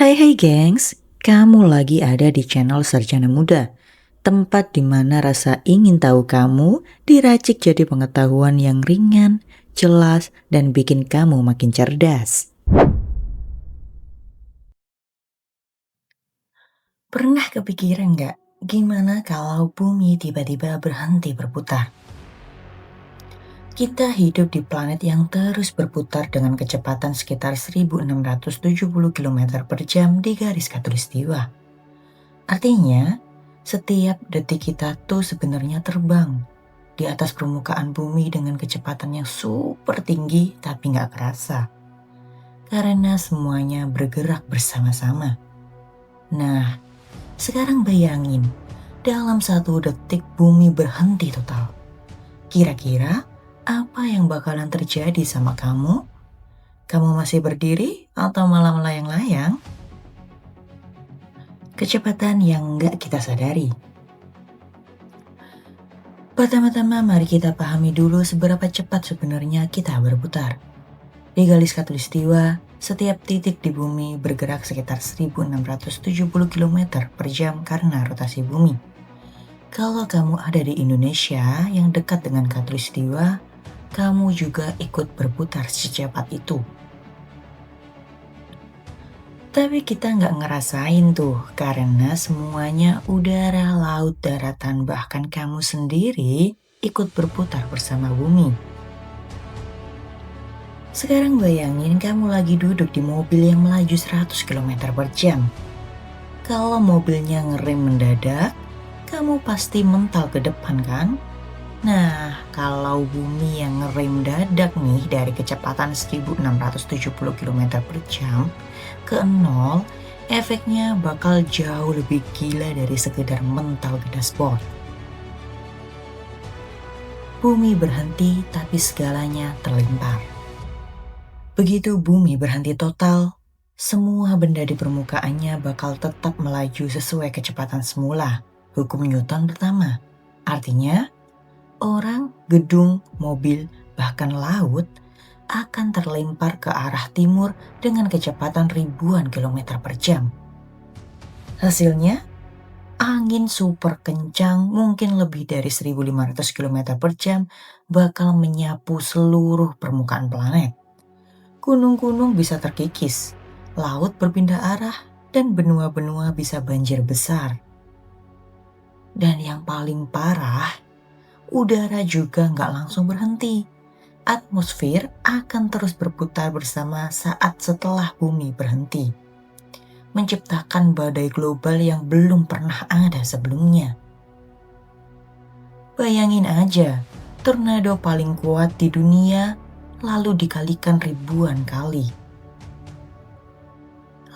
Hai gengs, kamu lagi ada di channel Sarjana Muda, tempat di mana rasa ingin tahu kamu diracik jadi pengetahuan yang ringan, jelas, dan bikin kamu makin cerdas. Pernah kepikiran nggak, gimana kalau bumi tiba-tiba berhenti berputar? Kita hidup di planet yang terus berputar dengan kecepatan sekitar 1670 km per jam di garis khatulistiwa. Artinya, setiap detik kita tuh sebenarnya terbang di atas permukaan bumi dengan kecepatan yang super tinggi tapi nggak kerasa. Karena semuanya bergerak bersama-sama. Nah, sekarang bayangin, dalam 1 detik bumi berhenti total. Kira-kira apa yang bakalan terjadi sama kamu? Kamu masih berdiri atau malah melayang-layang? Kecepatan yang nggak kita sadari. Pertama-tama mari kita pahami dulu seberapa cepat sebenarnya kita berputar. Di garis khatulistiwa, setiap titik di bumi bergerak sekitar 1670 km per jam karena rotasi bumi. Kalau kamu ada di Indonesia yang dekat dengan khatulistiwa, kamu juga ikut berputar secepat itu. Tapi kita nggak ngerasain tuh, karena semuanya udara, laut, daratan, bahkan kamu sendiri ikut berputar bersama bumi. Sekarang bayangin kamu lagi duduk di mobil yang melaju 100 km per jam. Kalau mobilnya ngerem mendadak, kamu pasti mental ke depan kan? Nah, kalau bumi yang ngerem dadak nih dari kecepatan 1670 km per jam ke nol, efeknya bakal jauh lebih gila dari sekedar mental ke dashboard. Bumi berhenti tapi segalanya terlempar. Begitu bumi berhenti total, semua benda di permukaannya bakal tetap melaju sesuai kecepatan semula. Hukum Newton pertama. Artinya, orang, gedung, mobil, bahkan laut akan terlempar ke arah timur dengan kecepatan ribuan kilometer per jam. Hasilnya, angin super kencang mungkin lebih dari 1500 km per jam bakal menyapu seluruh permukaan planet. Gunung-gunung bisa terkikis, laut berpindah arah, dan benua-benua bisa banjir besar. Dan yang paling parah, udara juga nggak langsung berhenti. Atmosfer akan terus berputar bersama saat setelah bumi berhenti, menciptakan badai global yang belum pernah ada sebelumnya. Bayangin aja, tornado paling kuat di dunia lalu dikalikan ribuan kali.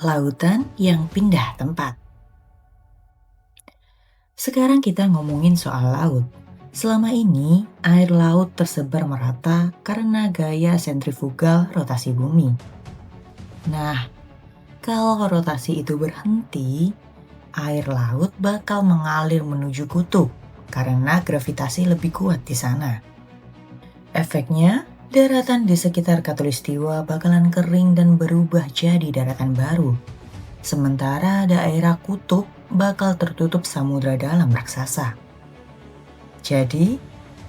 Lautan yang pindah tempat. Sekarang kita ngomongin soal laut. Selama ini, air laut tersebar merata karena gaya sentrifugal rotasi bumi. Nah, kalau rotasi itu berhenti, air laut bakal mengalir menuju kutub karena gravitasi lebih kuat di sana. Efeknya, daratan di sekitar khatulistiwa bakalan kering dan berubah jadi daratan baru. Sementara daerah kutub bakal tertutup samudra dalam raksasa. Jadi,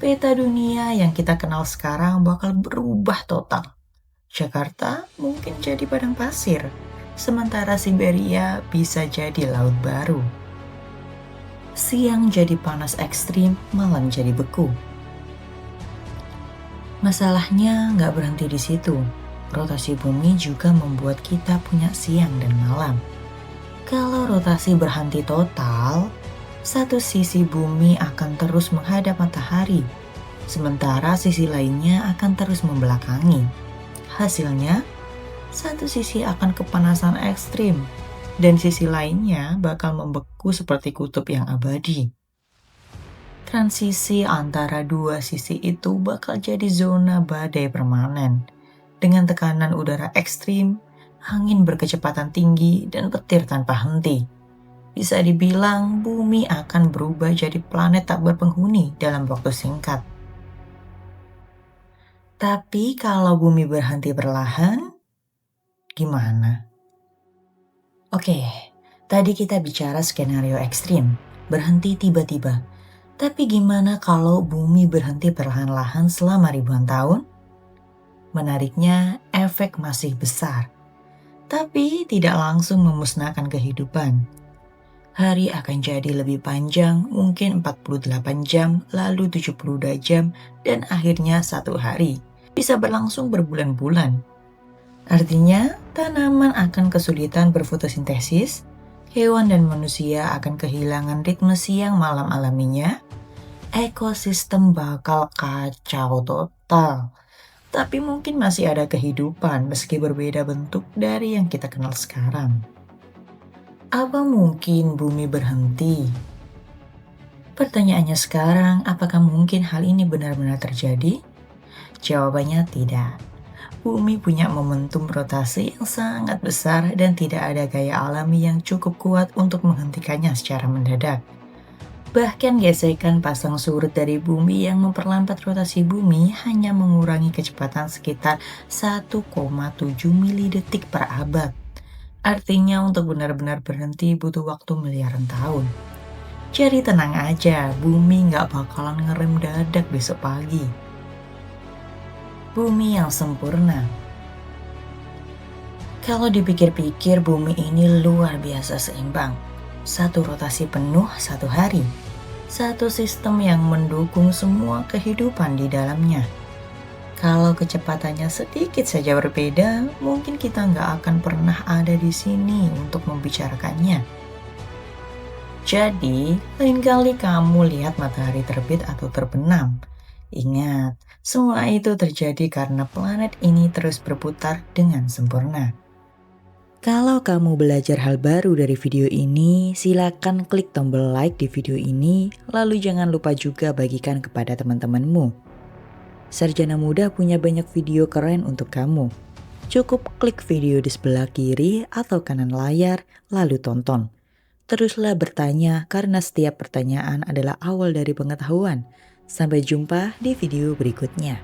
peta dunia yang kita kenal sekarang bakal berubah total. Jakarta mungkin jadi padang pasir, sementara Siberia bisa jadi laut baru. Siang jadi panas ekstrim, malam jadi beku. Masalahnya nggak berhenti di situ. Rotasi bumi juga membuat kita punya siang dan malam. Kalau rotasi berhenti total, satu sisi bumi akan terus menghadap matahari, sementara sisi lainnya akan terus membelakangi. Hasilnya, satu sisi akan kepanasan ekstrim, dan sisi lainnya bakal membeku seperti kutub yang abadi. Transisi antara dua sisi itu bakal jadi zona badai permanen, dengan tekanan udara ekstrim, angin berkecepatan tinggi, dan petir tanpa henti. Bisa dibilang bumi akan berubah jadi planet tak berpenghuni dalam waktu singkat. Tapi kalau bumi berhenti perlahan, gimana? Oke, tadi kita bicara skenario ekstrim, berhenti tiba-tiba. Tapi gimana kalau bumi berhenti perlahan-lahan selama ribuan tahun? Menariknya, efek masih besar, tapi tidak langsung memusnahkan kehidupan. Hari akan jadi lebih panjang, mungkin 48 jam, lalu 72 jam, dan akhirnya satu hari. Bisa berlangsung berbulan-bulan. Artinya, tanaman akan kesulitan berfotosintesis, hewan dan manusia akan kehilangan ritme siang malam alaminya, ekosistem bakal kacau total. Tapi mungkin masih ada kehidupan meski berbeda bentuk dari yang kita kenal sekarang. Apa mungkin bumi berhenti? Pertanyaannya sekarang, apakah mungkin hal ini benar-benar terjadi? Jawabannya tidak. Bumi punya momentum rotasi yang sangat besar dan tidak ada gaya alami yang cukup kuat untuk menghentikannya secara mendadak. Bahkan gesekan pasang surut dari bumi yang memperlambat rotasi bumi hanya mengurangi kecepatan sekitar 1,7 milidetik per abad. Artinya untuk benar-benar berhenti butuh waktu miliaran tahun. Jadi tenang aja, bumi nggak bakalan ngerem dadak besok pagi. Bumi yang sempurna. Kalau dipikir-pikir, bumi ini luar biasa seimbang. Satu rotasi penuh satu hari. Satu sistem yang mendukung semua kehidupan di dalamnya. Kalau kecepatannya sedikit saja berbeda, mungkin kita nggak akan pernah ada di sini untuk membicarakannya. Jadi, lain kali kamu lihat matahari terbit atau terbenam, ingat, semua itu terjadi karena planet ini terus berputar dengan sempurna. Kalau kamu belajar hal baru dari video ini, silakan klik tombol like di video ini, lalu jangan lupa juga bagikan kepada teman-temanmu. Sarjana Muda punya banyak video keren untuk kamu. Cukup klik video di sebelah kiri atau kanan layar, lalu tonton. Teruslah bertanya karena setiap pertanyaan adalah awal dari pengetahuan. Sampai jumpa di video berikutnya.